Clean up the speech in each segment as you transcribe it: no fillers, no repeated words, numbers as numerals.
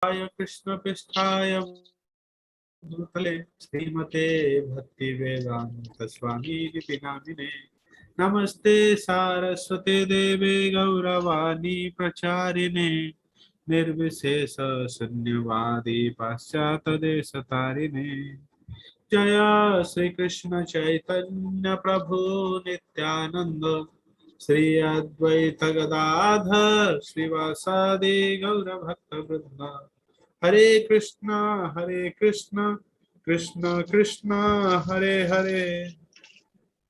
कृष्ण पृष्ठाय भूतले श्रीमते भक्ति वेदांत स्वामी विपिनामिने नमस्ते सारस्वते देवे गौरवाणी प्रचारिणे निर्विशेष शून्यवादी पाश्चात्य देश तारिणे जय श्री कृष्ण चैतन्य प्रभु नित्यानंद श्री अद्वैत गदाधर श्रीवासादि गौर भक्त वृंद हरे Krishna Krishna Krishna Hare Hare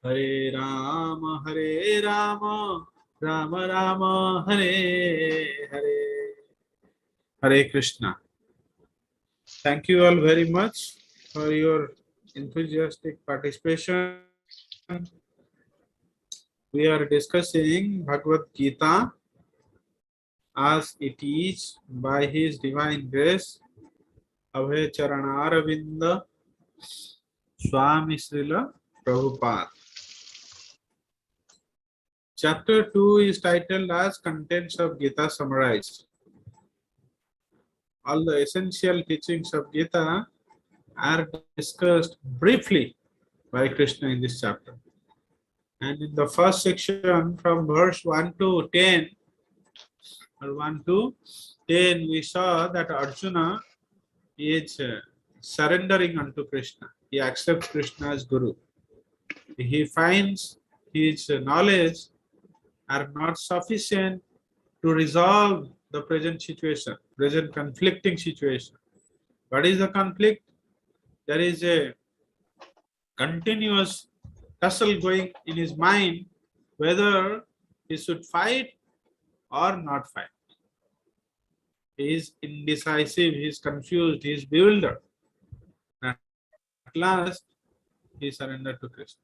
Hare Ram Ram Ram Hare Hare Hare Krishna. Thank you all very much for your enthusiastic participation. We are discussing Bhagavad Gita as it is by His Divine Grace, Abhay Charanaravinda Swami Srila Prabhupada. Chapter 2 is titled as Contents of Gita Summarized. All the essential teachings of Gita are discussed briefly by Krishna in this chapter. And in the first section from verse 1 to 10, or 1 to 10, we saw that Arjuna is surrendering unto Krishna. He accepts Krishna as Guru. He finds his knowledge are not sufficient to resolve the present situation, present conflicting situation. What is the conflict? There is a continuous tussle going in his mind whether he should fight or not fight. He is indecisive, he is confused, he is bewildered. At last, he surrendered to Krishna.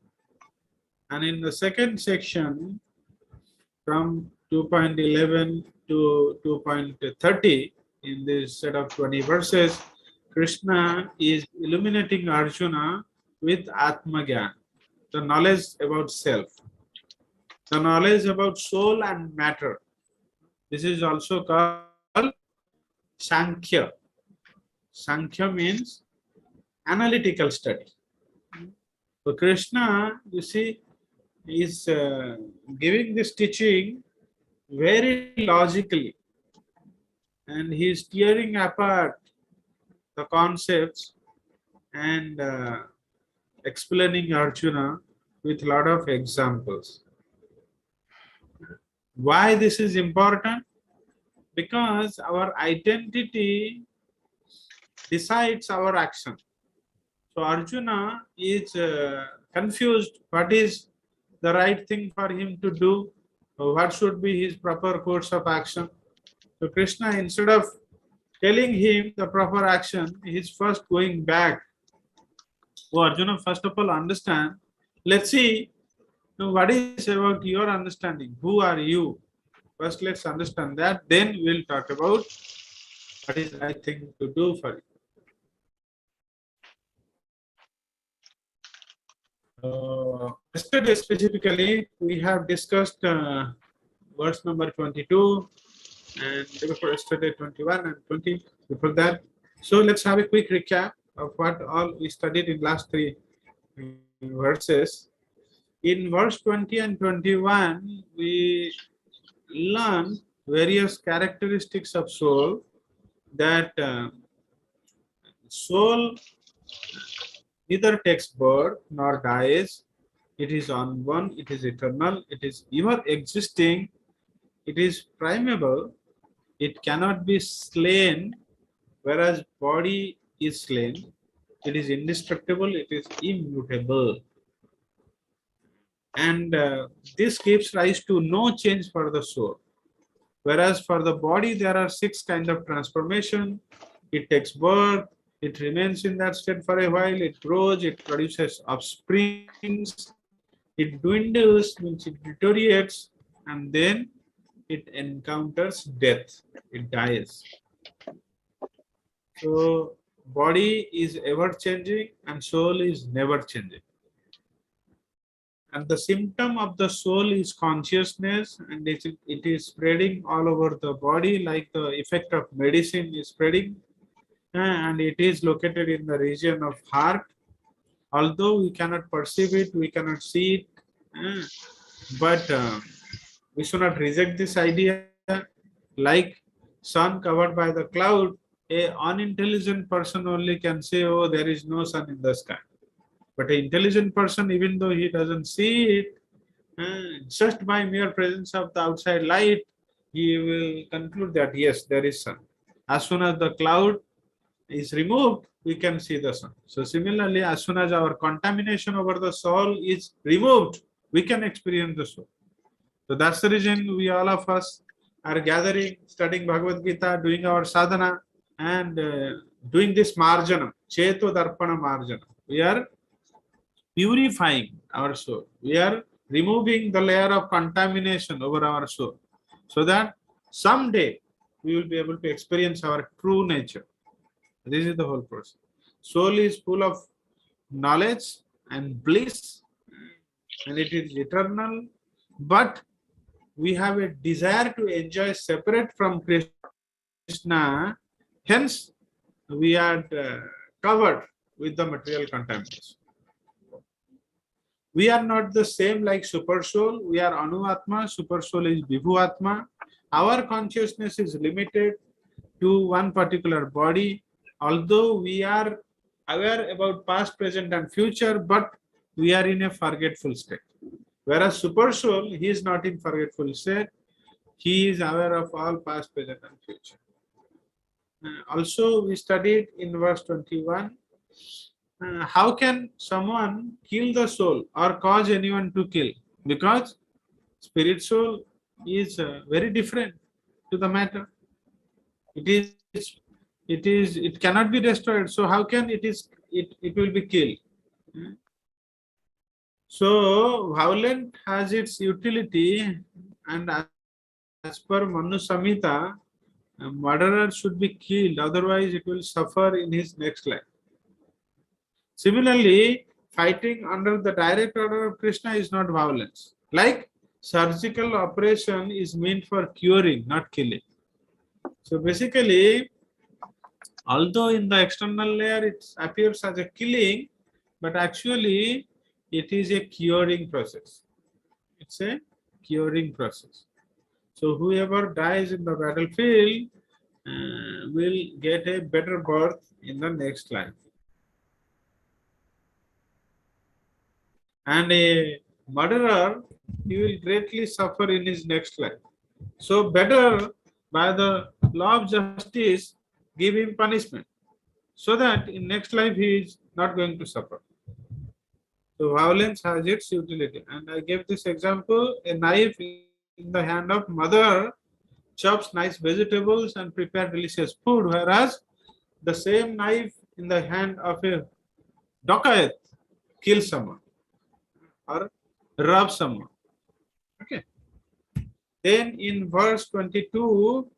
And in the second section, from 2.11 to 2.30, in this set of 20 verses, Krishna is illuminating Arjuna with Atma Gyan, the knowledge about self, the knowledge about soul and matter. This is also called Sankhya. Sankhya means analytical study. So Krishna, you see, is giving this teaching very logically, and he is tearing apart the concepts and explaining Arjuna with a lot of examples. Why this is important? Because our identity decides our action. So Arjuna is confused what is the right thing for him to do, what should be his proper course of action. So Krishna, instead of telling him the proper action, he is first going back. So Arjuna, first of all, understand. Let's see what is about your understanding. Who are you? First, let's understand that. Then we'll talk about what is the right thing to do for you. Yesterday specifically, we have discussed verse number 22 and before yesterday 21 and 20 before that. So let's have a quick recap of what all we studied in last three verses. In verse 20 and 21, we learn various characteristics of soul, that soul neither takes birth nor dies. It is unborn, it is eternal, it is ever existing, it is primeval, it cannot be slain, whereas body is slain. It is indestructible, it is immutable. And this gives rise to no change for the soul. Whereas for the body, there are 6 kinds of transformation. It takes birth, it remains in that state for a while, it grows, it produces offsprings, it dwindles, means it deteriorates, and then it encounters death, it dies. So body is ever changing and soul is never changing. And the symptom of the soul is consciousness, and it is spreading all over the body like the effect of medicine is spreading. And it is located in the region of heart. Although we cannot perceive it, we cannot see it, but we should not reject this idea. Like sun covered by the cloud, a unintelligent person only can say, oh, there is no sun in the sky. But an intelligent person, even though he doesn't see it, just by mere presence of the outside light, he will conclude that yes, there is sun. As soon as the cloud is removed, we can see the sun. So similarly, as soon as our contamination over the soul is removed, we can experience the soul. So that's the reason we all of us are gathering, studying Bhagavad Gita, doing our sadhana, and doing this marjana, cheto darpana marjana. We are purifying our soul. We are removing the layer of contamination over our soul, so that someday we will be able to experience our true nature. This is the whole process. Soul is full of knowledge and bliss, and it is eternal, but we have a desire to enjoy separate from Krishna. Hence, we are covered with the material contamination. We are not the same like super soul. We are Anuatma, super soul is Vibhuatma. Our consciousness is limited to one particular body. Although we are aware about past, present, and future, but we are in a forgetful state. Whereas super soul, he is not in forgetful state. He is aware of all past, present, and future. Also, we studied in verse 21. How can someone kill the soul or cause anyone to kill? Because spirit soul is very different to the matter. It cannot be destroyed. So how can it will be killed? So violence has its utility, and as per Manu Samhita, a murderer should be killed, otherwise it will suffer in his next life. Similarly, fighting under the direct order of Krishna is not violence. Like surgical operation is meant for curing, not killing. So basically, although in the external layer it appears as a killing, but actually it is a curing process. It's a curing process. So whoever dies in the battlefield will get a better birth in the next life. And a murderer, he will greatly suffer in his next life. So better, by the law of justice, give him punishment, so that in next life he is not going to suffer. So violence has its utility. And I gave this example: a knife in the hand of mother chops nice vegetables and prepare delicious food, whereas the same knife in the hand of a dacoit kills someone or robs someone. Okay. Then in verse 22,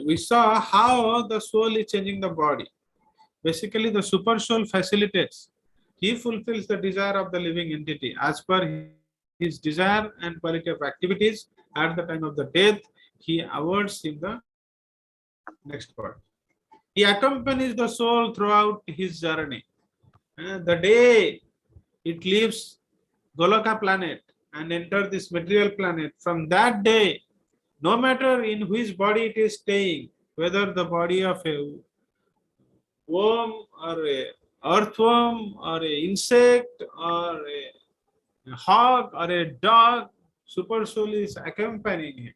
we saw how the soul is changing the body. Basically, the super soul facilitates. He fulfills the desire of the living entity as per his desire and quality of activities. At the time of the death, he awards him the next part. He accompanies the soul throughout his journey. The day it leaves Goloka planet and enter this material planet, from that day, no matter in which body it is staying, whether the body of a worm or a earthworm or a insect or a hog or a dog, super soul is accompanying him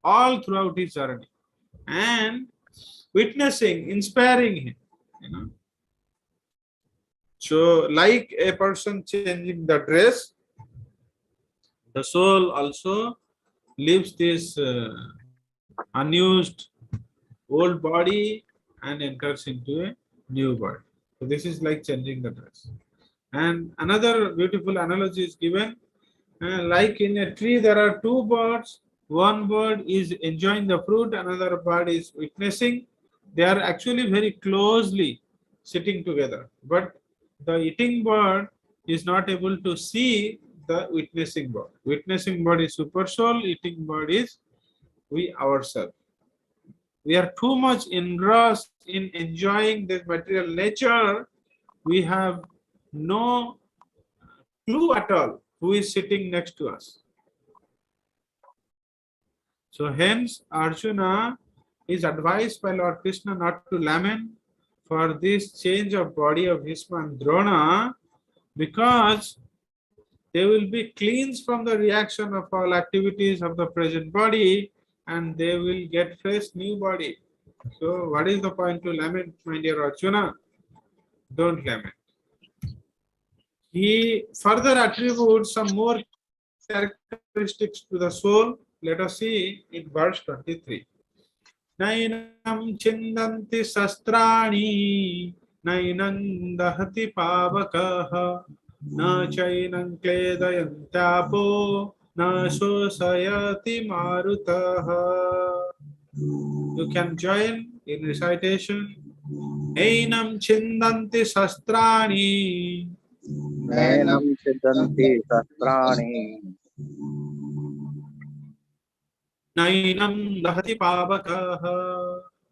all throughout his journey and witnessing, inspiring him. So, like a person changing the dress, the soul also leaves this unused old body and enters into a new body. So this is like changing the dress. And another beautiful analogy is given, like in a tree there are two birds. One bird is enjoying the fruit, another bird is witnessing. They are actually very closely sitting together, but The eating bird is not able to see the witnessing bird. Witnessing bird is super soul, eating bird is we ourselves. We are too much engrossed in enjoying this material nature. We have no clue at all who is sitting next to us. So hence Arjuna is advised by Lord Krishna not to lament for this change of body of Bhishma and Drona, because they will be cleansed from the reaction of all activities of the present body, and they will get fresh new body. So what is the point to lament, my dear Arjuna? Don't lament. He further attributes some more characteristics to the soul. Let us see in verse 23. Nainam chindanti sastrani, nainam dahati pavakaha, na chainam kledayantapo, na shosayati marutaha. You can join in recitation. Nainam chindanti sastrani, नैनं छिदन्ति शस्त्राणि nainam dahati pavakaha.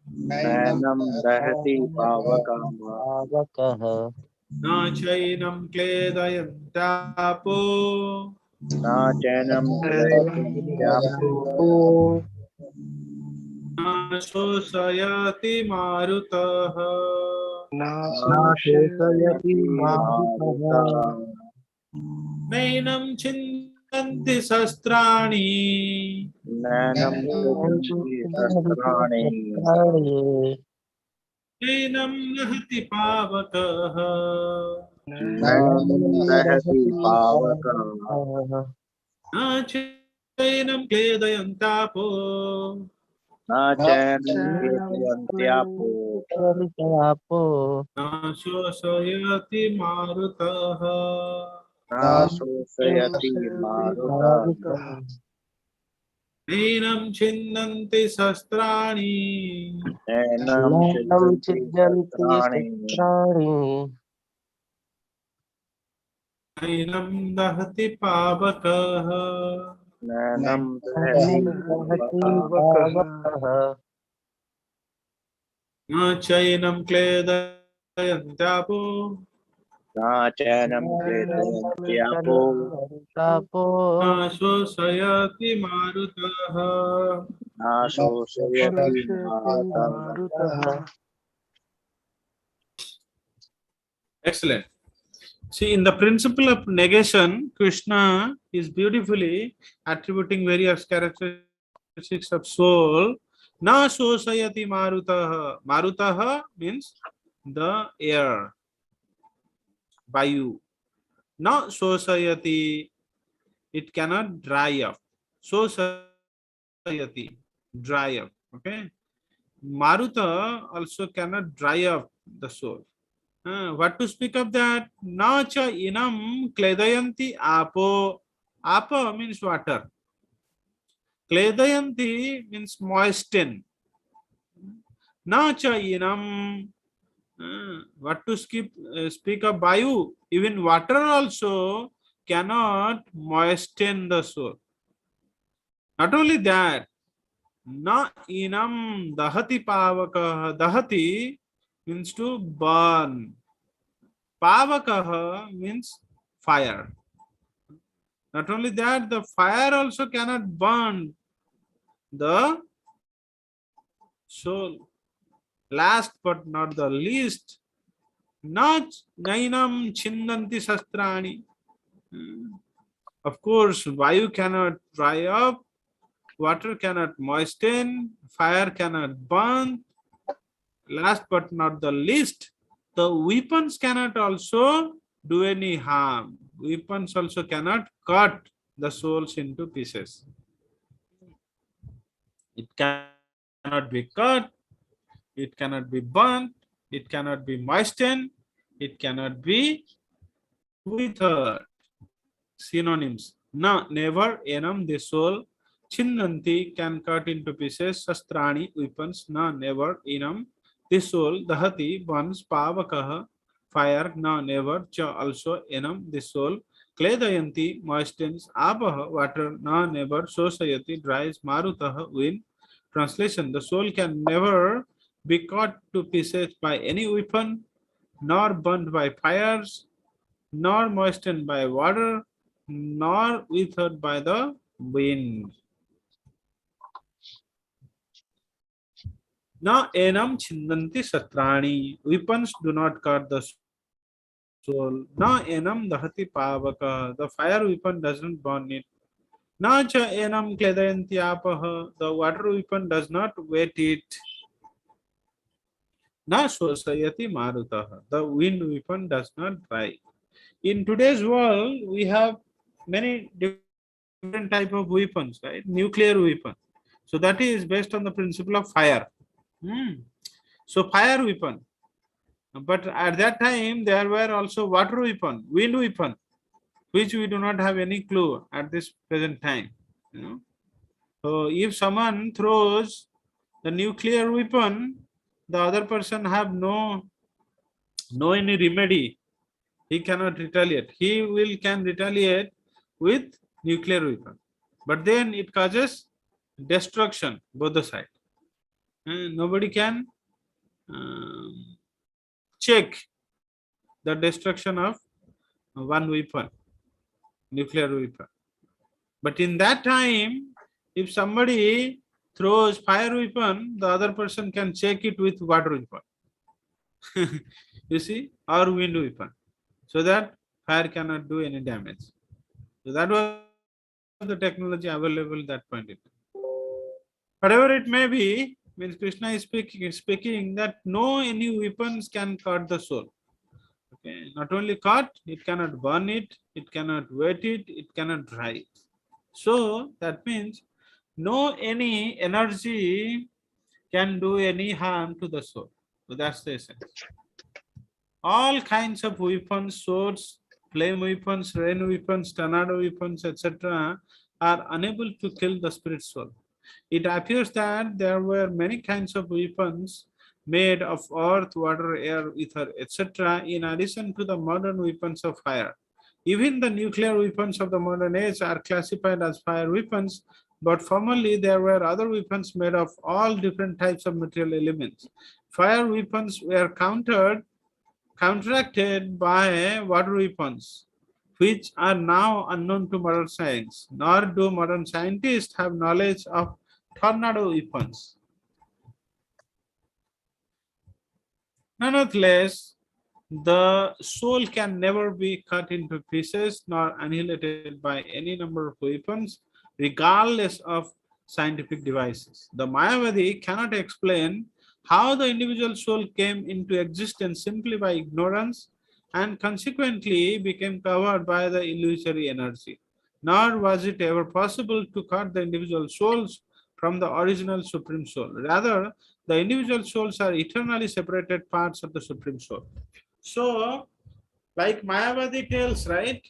नैनं दहति पावकः Na chainam kledayantapo, न चैनं क्लेदयन्त्यापो na shosayati marutaha. नाशोषयति मारुतः Nainam chindanti sastrani, नैनं छिदन्ति शस्त्राणि nainam nahati pavakaha. नैनं दहति पावकः Na chainam kledayantapo, न चैनं क्लेदयन्त्यापो na shosayati marutaha. नाशोषयति मारुतः Nainam chindanti sastrani, नैनं छिदन्ति शस्त्राणि nainam dahati pavakaha. नैनं दहति पावकः Na chainam kledayantapo, न चैनं क्लेदयन्त्यापो na shosayati marutaha. नाशोषयति मारुतः Excellent. See, in the principle of negation, Krishna is beautifully attributing various characteristics of soul. Na shosayati marutaha. Marutaha means the air, vayu. Na shosayati, it cannot dry up. Shosayati, dry up. Okay. Maruta also cannot dry up the soul. What to speak of that? Nacha inam kledayanti apo. Apo means water. Kledayanti means moisten. Nacha inam. What to speak of Vayu? Even water also cannot moisten the soul. Not only that, na inam dahati pavaka. Dahati means to burn. Pavakaha means fire. Not only that, the fire also cannot burn the soul. Last but not the least, not nainam chindanti sastrani. Of course, Vayu cannot dry up, water cannot moisten, fire cannot burn. Last but not the least, the weapons cannot also do any harm. Weapons also cannot cut the souls into pieces. It cannot be cut, it cannot be burnt, it cannot be moistened, it cannot be withered. Synonyms. Na, never, enam, the soul. Chinnanti, can cut into pieces. Sastrani, weapons. Na, never, enam, the soul. Dahati, burns. Pavakaha, fire, no, never, cha, also, enam, the soul, kledayanti, moistens, apaha, water, no, never, sosayati, dries, marutaha, wind. Translation: the soul can never be cut to pieces by any weapon, nor burnt by fires, nor moistened by water, nor withered by the wind. Na enam chindanti satrani. Weapons do not cut the soul. Na enam dahati pavaka. The fire weapon doesn't burn it. Na cha enam kledayanti apaha. The water weapon does not wet it. Na swasayati marutaha. The wind weapon does not dry. In today's world, we have many different type of weapons, right? Nuclear weapon. So that is based on the principle of fire. Hmm. So fire weapon. But at that time, there were also water weapon, wind weapon, which we do not have any clue at this present time. You know? So if someone throws the nuclear weapon, the other person have no any remedy. He cannot retaliate. He will can retaliate with nuclear weapon, but then it causes destruction both the side. Nobody can check the destruction of one weapon, nuclear weapon. But in that time, if somebody throws fire weapon, the other person can check it with water weapon. You see, or wind weapon, so that fire cannot do any damage. So that was the technology available at that point in time. Whatever it may be, means Krishna is speaking that no any weapons can cut the soul. Okay, not only cut, it cannot burn it, it cannot wet it, it cannot dry it. So that means no any energy can do any harm to the soul. So that's the essence. All kinds of weapons, swords, flame weapons, rain weapons, tornado weapons, etc., are unable to kill the spirit soul. It appears that there were many kinds of weapons made of earth, water, air, ether, etc., in addition to the modern weapons of fire. Even the nuclear weapons of the modern age are classified as fire weapons, but formerly there were other weapons made of all different types of material elements. Fire weapons were counteracted by water weapons, which are now unknown to modern science, nor do modern scientists have knowledge of tornado weapons. Nonetheless, the soul can never be cut into pieces nor annihilated by any number of weapons, regardless of scientific devices. The Mayavadi cannot explain how the individual soul came into existence simply by ignorance and consequently became covered by the illusory energy. Nor was it ever possible to cut the individual souls from the original Supreme Soul. Rather, the individual souls are eternally separated parts of the Supreme Soul. So, like Mayavadi tells, right?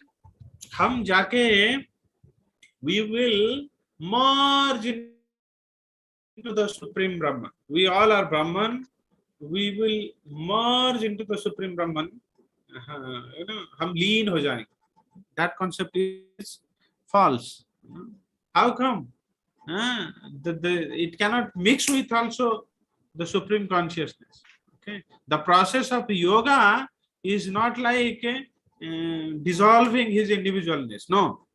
हम जाके we will merge into the Supreme Brahman. We all are Brahman. We will merge into the Supreme Brahman. हम लीन हो जाएंगे. That concept is false. How come? It cannot mix with also the supreme consciousness. Okay, the process of yoga is not like dissolving his individualness. No,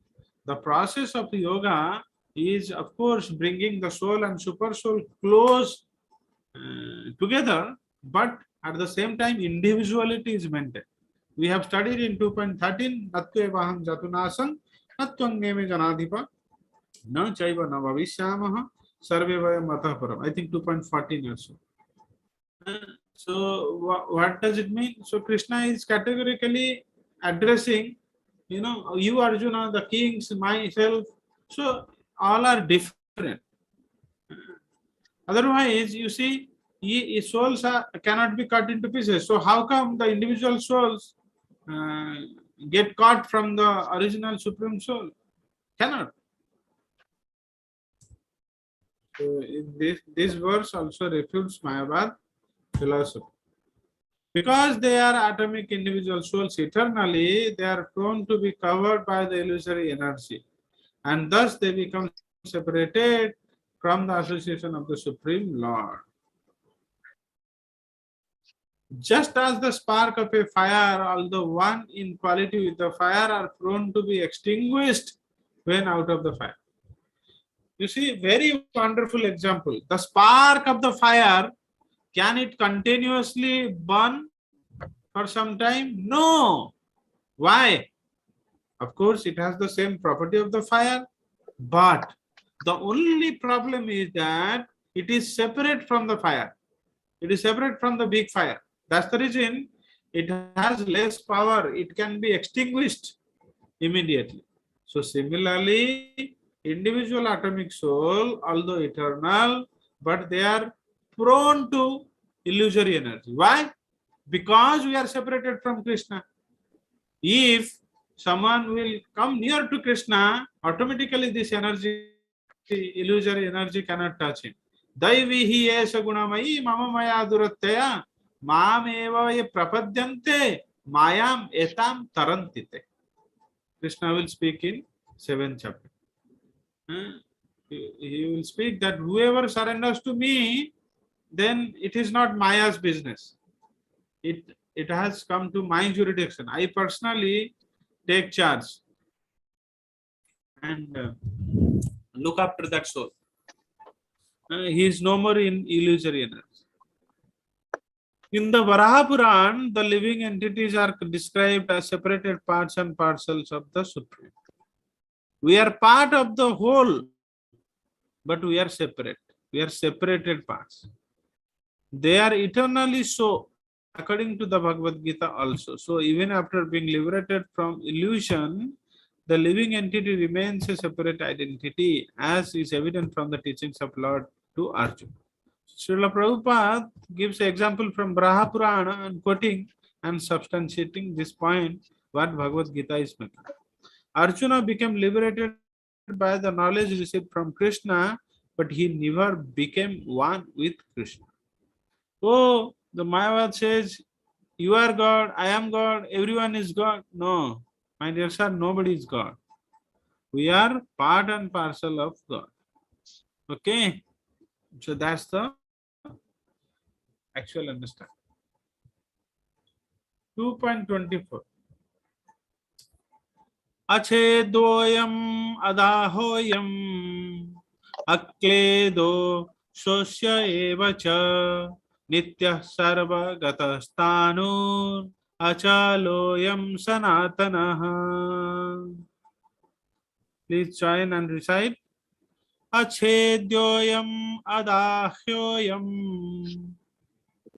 the process of yoga is of course bringing the soul and super soul close together, but at the same time individuality is maintained. We have studied in 2.13 Natyevaham Jatunasam Natyangeme Janadhipa Na Chaiva Na Bhavishyamaha Sarve Vayam Matah Param. I think 2.14 also. So what does it mean? So Krishna is categorically addressing, you Arjuna, the kings, myself. So all are different. Otherwise, you see, souls cannot be cut into pieces. So how come the individual souls uh, get caught from the original Supreme Soul? Cannot. So this verse also refutes Mayavad philosophy. Because they are atomic individual souls eternally, they are prone to be covered by the illusory energy, and thus they become separated from the association of the Supreme Lord. Just as the spark of a fire, although one in quality with the fire, are prone to be extinguished when out of the fire. You see, very wonderful example. The spark of the fire, can it continuously burn for some time? No. Why? Of course, it has the same property of the fire, but the only problem is that it is separate from the fire. It is separate from the big fire. That's the reason it has less power. It can be extinguished immediately. So similarly, individual atomic soul, although eternal, but they are prone to illusory energy. Why? Because we are separated from Krishna. If someone will come near to Krishna, automatically this energy, illusory energy cannot touch him. Daivi hi esha gunamayi mama maya durattaya mam eva ye prapadyante mayam etam tarantite. Krishna will speak in 7th chapter. He will speak that whoever surrenders to me, then it is not Maya's business. It has come to my jurisdiction. I personally take charge and look after that soul. He is no more in illusory energy. In the Varaha Puran, the living entities are described as separated parts and parcels of the Supreme. We are part of the whole, but we are separate. We are separated parts. They are eternally so, according to the Bhagavad Gita also. So even after being liberated from illusion, the living entity remains a separate identity, as is evident from the teachings of Lord to Arjuna. Srila Prabhupada gives an example from Braha Purana and quoting and substantiating this point what Bhagavad Gita is making. Arjuna became liberated by the knowledge received from Krishna, but he never became one with Krishna. Oh, the Mayavad says, you are God, I am God, everyone is God. No, my dear sir, nobody is God. We are part and parcel of God. Okay, so that's the actual understanding. 2.24. Achedvoyam adahoyam akledo sosya evacha nitya sarva gatasthanur achaloyam sanatanaha. Please join and recite. Achedyoyam adahyoyam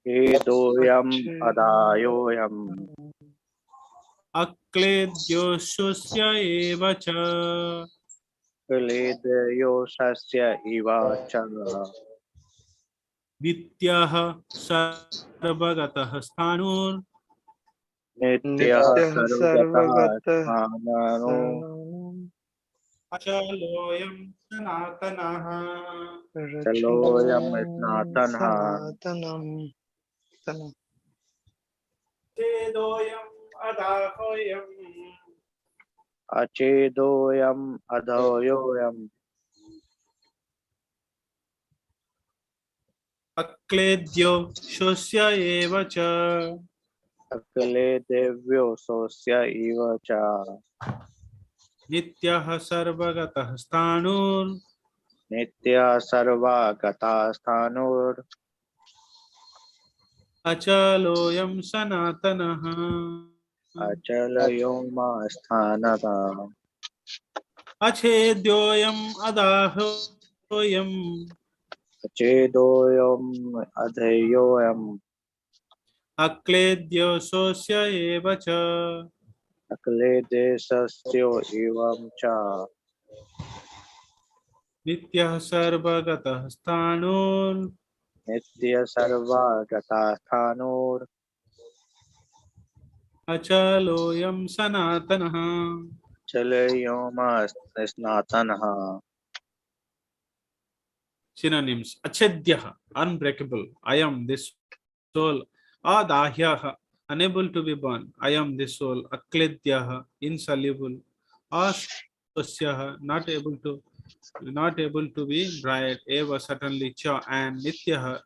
Edoyam adayoyam akledyo sosya evacha Kaledayo sasya ivacha nityah sarvagatah sthanur Nityah Nityah sarvagata sarvagata smanano achaloyam sanatanaha. Chaloyam Rachanam snatanha Sanatanam Tanam Chedoyam adahoyam Achedoyam adhoyoyam akledyo shosya evacha Akaledevyo sosya ivacha nityah sarvagatah sthanur Nitya sarvagata sthanur achaloyam sanatanaha. Achalayoma sthanata Achedyoyam adahoyam Achedoyam adhayoyam akledyo sosya evacha Akalede sasyo evam cha nityah sarvagatah sthanur Nitya sarvagata sthanur achaloyam sanatanaha. Chalayoma snatanha Synonyms: Achedyaha, unbreakable. I am this soul. Adahyaha, unable to be born. I am the soul. Akledyaha, insoluble. Asosyaha, not able to be bright. Eva, certainly cha, and Nityaha,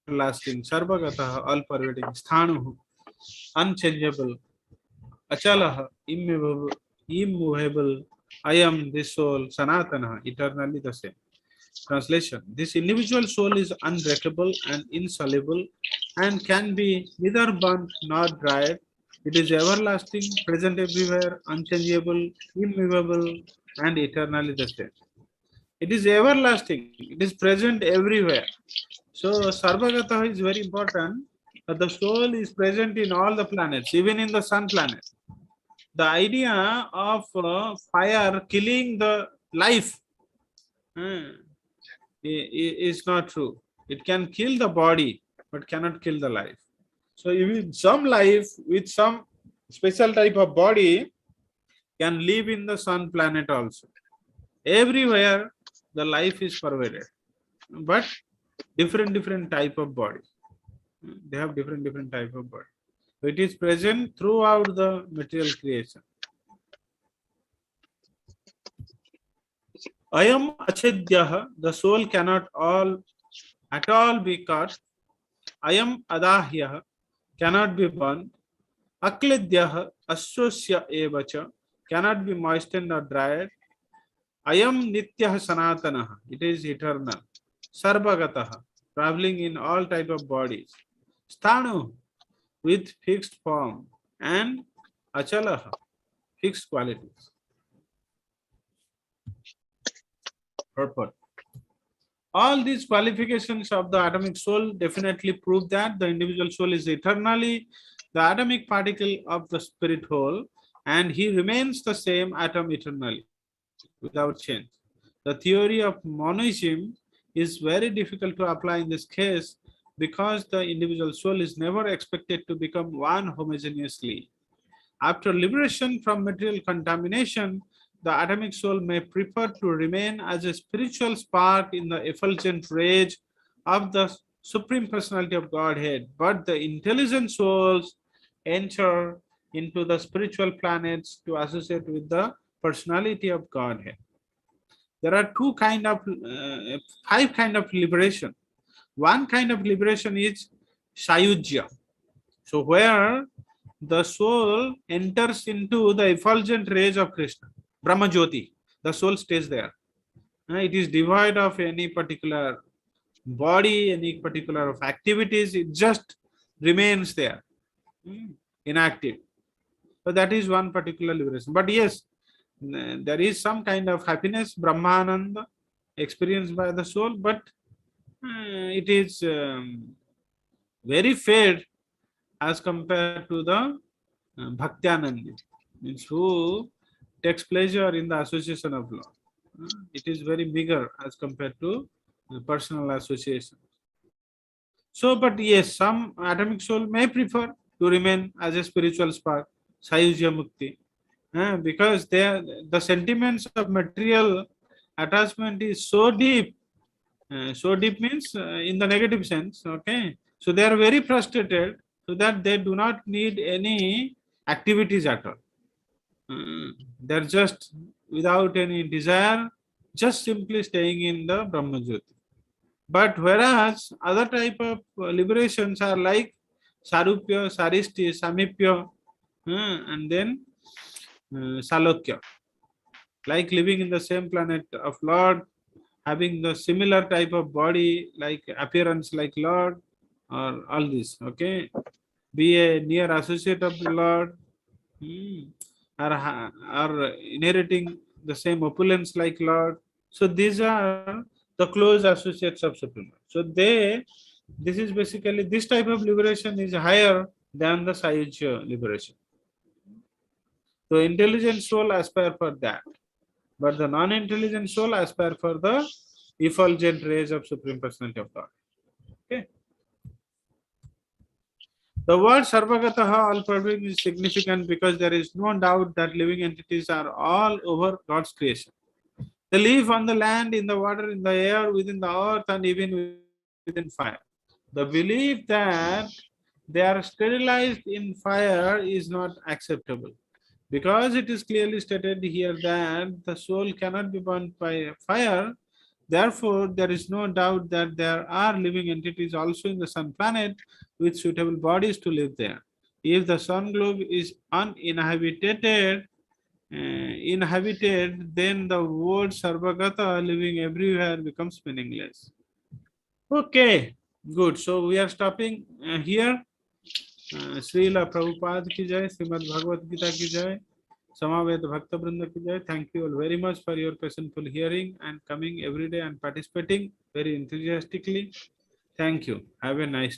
everlasting. Sarvagataha, all pervading. Sthanuhu, unchangeable. Achalaha, immovable. I am the soul. Sanatana, eternally the same. Translation: this individual soul is unbreakable and insoluble and can be neither burnt nor dried. It is everlasting, present everywhere, unchangeable, immovable, and eternally the same. It is everlasting, it is present everywhere. So, Sarvagata is very important. That the soul is present in all the planets, even in the sun planet. The idea of fire killing the life is not true. It can kill the body, but cannot kill the life. So even some life with some special type of body can live in the sun planet also. Everywhere the life is pervaded, but different type of body. They have different type of body. So it is present throughout the material creation. I am achedyaha, the soul cannot at all be cut. I am adahyaha, cannot be burned. Akledyaha, asosya evacha, cannot be moistened or dried. I am nityah sanatanaha, it is eternal. Sarvagataha, traveling in all type of bodies. Sthanu, with fixed form. And achalaha, fixed qualities. Purport. All these qualifications of the atomic soul definitely prove that the individual soul is eternally the atomic particle of the spirit whole, and he remains the same atom eternally, without change. The theory of monism is very difficult to apply in this case because the individual soul is never expected to become one homogeneously. After liberation from material contamination, the atomic soul may prefer to remain as a spiritual spark in the effulgent rage of the Supreme Personality of Godhead, but the intelligent souls enter into the spiritual planets to associate with the personality of Godhead. There are five kind of liberation. One kind of liberation is Sayujya. So where the soul enters into the effulgent rays of Krishna, Brahma Jyoti, the soul stays there. It is devoid of any particular body, any particular of activities, it just remains there, inactive. So that is one particular liberation. But yes, there is some kind of happiness, Brahmananda, experienced by the soul, but it is very fair as compared to the Bhakti means who takes pleasure in the association of Lord. It is very bigger as compared to personal association. So, but yes, some atomic soul may prefer to remain as a spiritual spark, Sayujya Mukti, because the sentiments of material attachment is so deep. So deep means in the negative sense, okay? So they are very frustrated so that they do not need any activities at all. They're just without any desire, just simply staying in the Brahma Jyoti. But whereas other type of liberations are like Sarupya, Saristi, Samipya, and then Salokya, like living in the same planet of Lord, having the similar type of body, like appearance like Lord, or all this, okay? Be a near associate of the Lord, are inheriting the same opulence like Lord. So these are the close associates of Supreme Lord. So this is basically, this type of liberation is higher than the Sayujya liberation. So intelligent soul aspire for that, but the non-intelligent soul aspire for the effulgent rays of Supreme Personality of God. Okay. The word Sarvagataha, all pervading, is significant because there is no doubt that living entities are all over God's creation. They live on the land, in the water, in the air, within the earth, and even within fire. The belief that they are sterilized in fire is not acceptable. Because it is clearly stated here that the soul cannot be burnt by fire, therefore, there is no doubt that there are living entities also in the sun planet with suitable bodies to live there. If the sun globe is inhabited, then the word Sarvagata, living everywhere, becomes meaningless. Okay, good. So we are stopping here. Srila Prabhupada ki jai, Srimad Bhagavad Gita ki jai, Samaveta Bhakta Vrinda ki jai. Thank you all very much for your patientful hearing and coming every day and participating very enthusiastically. Thank you. Have a nice day.